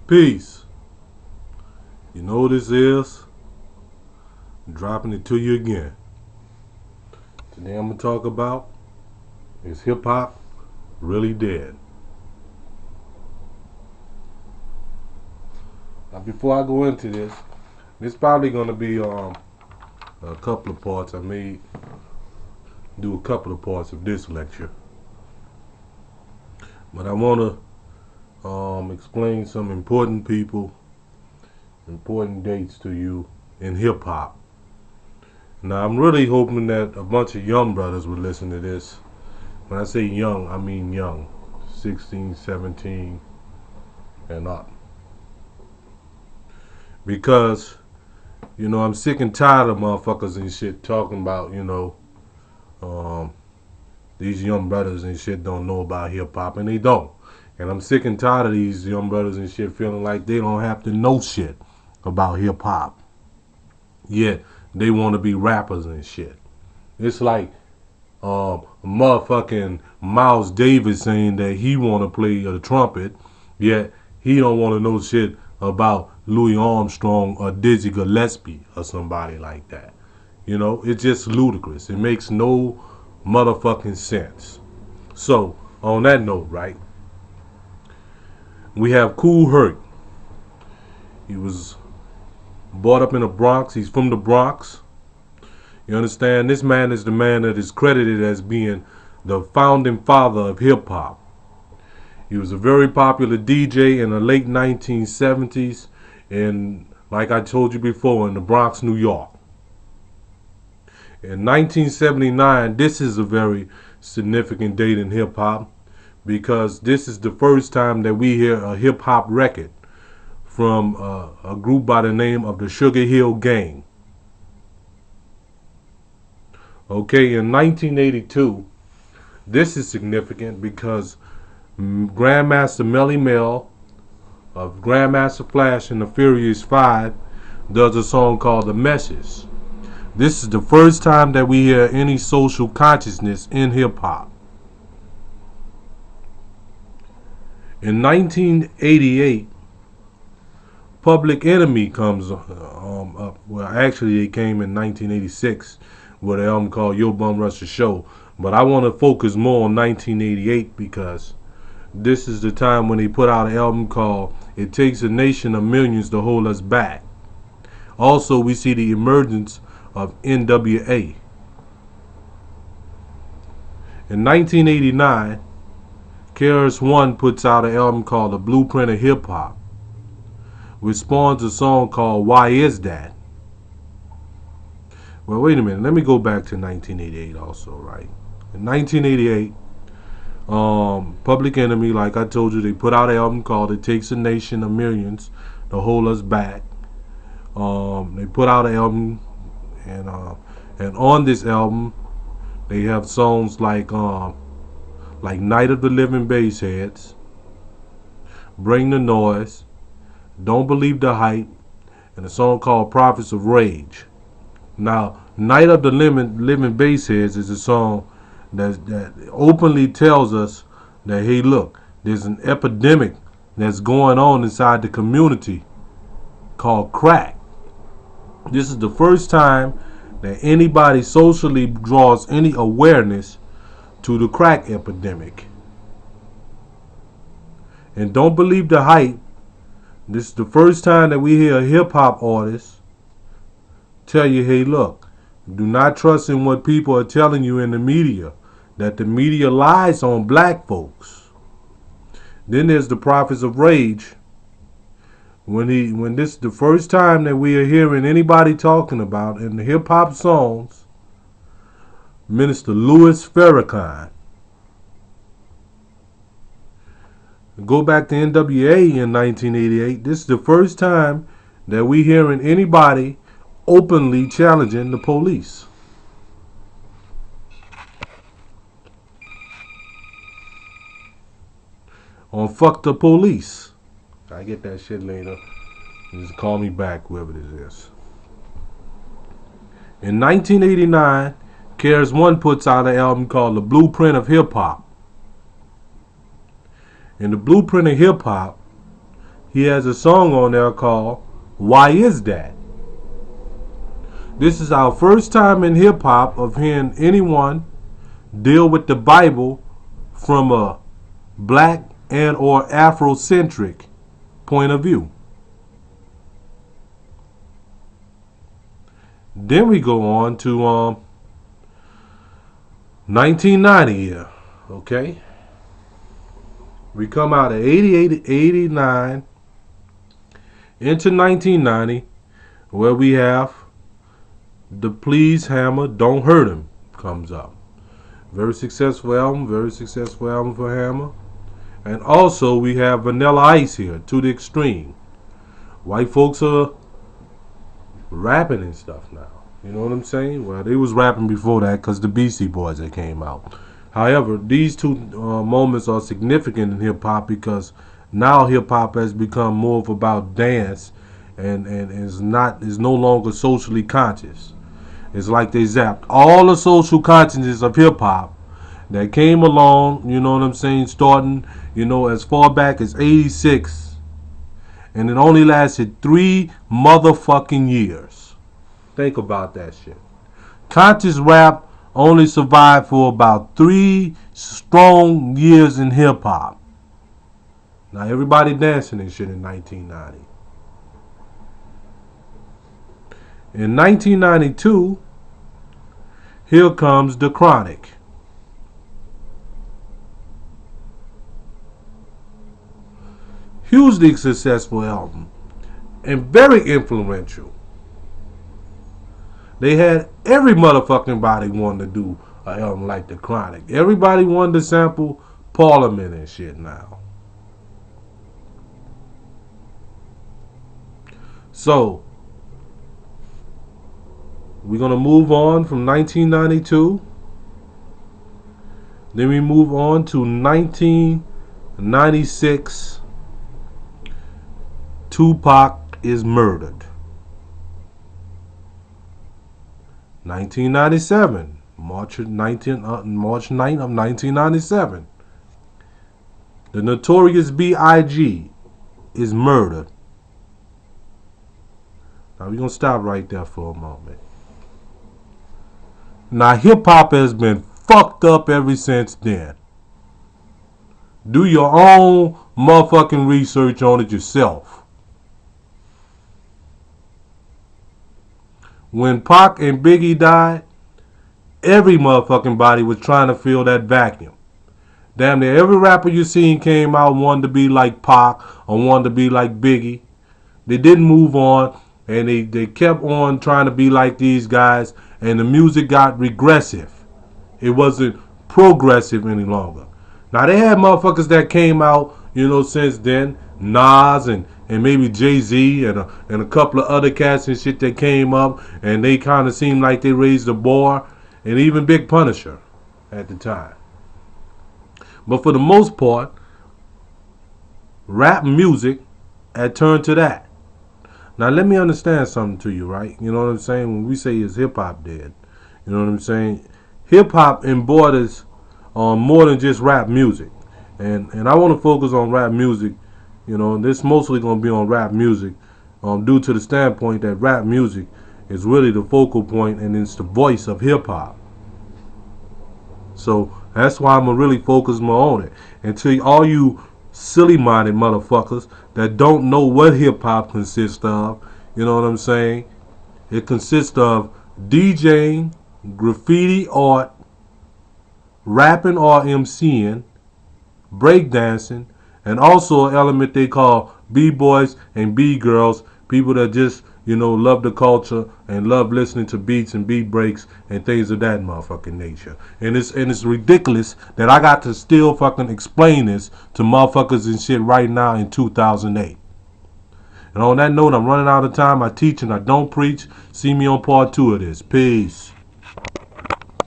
Peace. You know what this is? I'm dropping it to you again. Today I'm going to talk about, is hip hop really dead? Now before I go into this is probably going to be a couple of parts. I may do a couple of parts of this lecture. But I want to explain some important people, important dates to you in hip hop. Now I'm really hoping that a bunch of young brothers would listen to this. When I say young, I mean young, 16, 17 and up. Because, I'm sick and tired of motherfuckers and shit talking about, these young brothers and shit don't know about hip hop, and they don't. And I'm sick and tired of these young brothers and shit feeling like they don't have to know shit about hip hop. Yet they want to be rappers and shit. It's like motherfucking Miles Davis saying that he want to play the trumpet, yet he don't want to know shit about Louis Armstrong or Dizzy Gillespie or somebody like that. It's just ludicrous. It makes no motherfucking sense. So, on that note, right, we have Kool Herc. He was brought up in the Bronx. He's from the Bronx. You understand? This man is the man that is credited as being the founding father of hip hop. He was a very popular DJ in the late 1970s in, like I told you before, in the Bronx, New York. In 1979, this is a very significant date in hip hop because this is the first time that we hear a hip hop record from a group by the name of the Sugar Hill Gang. Okay, in 1982, this is significant because Grandmaster Melly Mel of Grandmaster Flash and the Furious Five does a song called The Message. This is the first time that we hear any social consciousness in hip hop. In 1988, Public Enemy comes up. Well, actually, it came in 1986 with an album called Yo Bum Rush the Show. But I want to focus more on 1988 because this is the time when they put out an album called It Takes a Nation of Millions to Hold Us Back. Also, we see the emergence of NWA. In 1989, KRS-One puts out an album called The Blueprint of Hip Hop, which spawns a song called Why Is That? Well, wait a minute. Let me go back to 1988 also, right? In 1988, Public Enemy, like I told you, they put out an album called It Takes a Nation of Millions to Hold Us Back. They put out an album, and on this album, they have songs like Night of the Living Bassheads, Bring the Noise, Don't Believe the Hype, and a song called Prophets of Rage. Now, Night of the Living Bassheads is a song that openly tells us that, hey, look, there's an epidemic that's going on inside the community called crack. This is the first time that anybody socially draws any awareness to the crack epidemic. And Don't Believe the Hype, this is the first time that we hear a hip-hop artist tell you, hey, look, do not trust in what people are telling you in the media, that the media lies on black folks. Then there's the Prophets of Rage. When this is the first time that we are hearing anybody talking about in the hip hop songs, Minister Louis Farrakhan. Go back to NWA in 1988. This is the first time that we hearing anybody openly challenging the police. On Fuck the Police. I get that shit later. Just call me back, whoever this is. In 1989, KRS-One puts out an album called The Blueprint of Hip Hop. In The Blueprint of Hip Hop, he has a song on there called Why Is That? This is our first time in hip hop of hearing anyone deal with the Bible from a black and or Afrocentric point of view. Then we go on to 1990 here, okay? We come out of 88, 89 into 1990, where we have the Please Hammer, Don't Hurt Him comes up. Very successful album for Hammer. And also we have Vanilla Ice here, To the Extreme. White folks are rapping and stuff now. You know what I'm saying? Well, they was rapping before that because the Beastie Boys that came out. However, these two moments are significant in hip hop because now hip hop has become more of about dance and is no longer socially conscious. It's like they zapped all the social consciousness of hip hop that came along, you know what I'm saying, starting, you know, as far back as 86, and it only lasted 3 motherfucking years. Think about that shit. Conscious rap only survived for about 3 strong years in hip hop. Now everybody dancing and shit in 1990. In 1992, here comes The Chronic. Hugely successful album and very influential. They had every motherfucking body wanting to do an album like The Chronic. Everybody wanted to sample Parliament and shit now. So, we're going to move on from 1992. Then we move on to 1996. Tupac is murdered. 1997, March 9th of 1997. The Notorious B.I.G. is murdered. Now we're going to stop right there for a moment. Now hip hop has been fucked up ever since then. Do your own motherfucking research on it yourself. When Pac and Biggie died, every motherfucking body was trying to fill that vacuum. Damn near every rapper you seen came out wanted to be like Pac or wanted to be like Biggie. They didn't move on, and they kept on trying to be like these guys, and the music got regressive. It wasn't progressive any longer. Now they had motherfuckers that came out, you know, since then, Nas and maybe Jay-Z and a couple of other cats and shit that came up, and they kind of seemed like they raised the bar, and even Big Punisher at the time. But for the most part, rap music had turned to that. Now let me understand something to you, right? You know what I'm saying? When we say is hip-hop dead, you know what I'm saying? Hip-hop embodies more than just rap music. And I want to focus on rap music. You know, and this mostly going to be on rap music due to the standpoint that rap music is really the focal point and it's the voice of hip-hop. So that's why I'm going to really focus more on it. And to all you silly-minded motherfuckers that don't know what hip-hop consists of, you know what I'm saying? It consists of DJing, graffiti art, rapping or MCing, breakdancing, and also an element they call B-boys and B-girls, people that just, you know, love the culture and love listening to beats and beat breaks and things of that motherfucking nature. And it's ridiculous that I got to still fucking explain this to motherfuckers and shit right now in 2008. And on that note, I'm running out of time. I teach and I don't preach. See me on part 2 of this. Peace.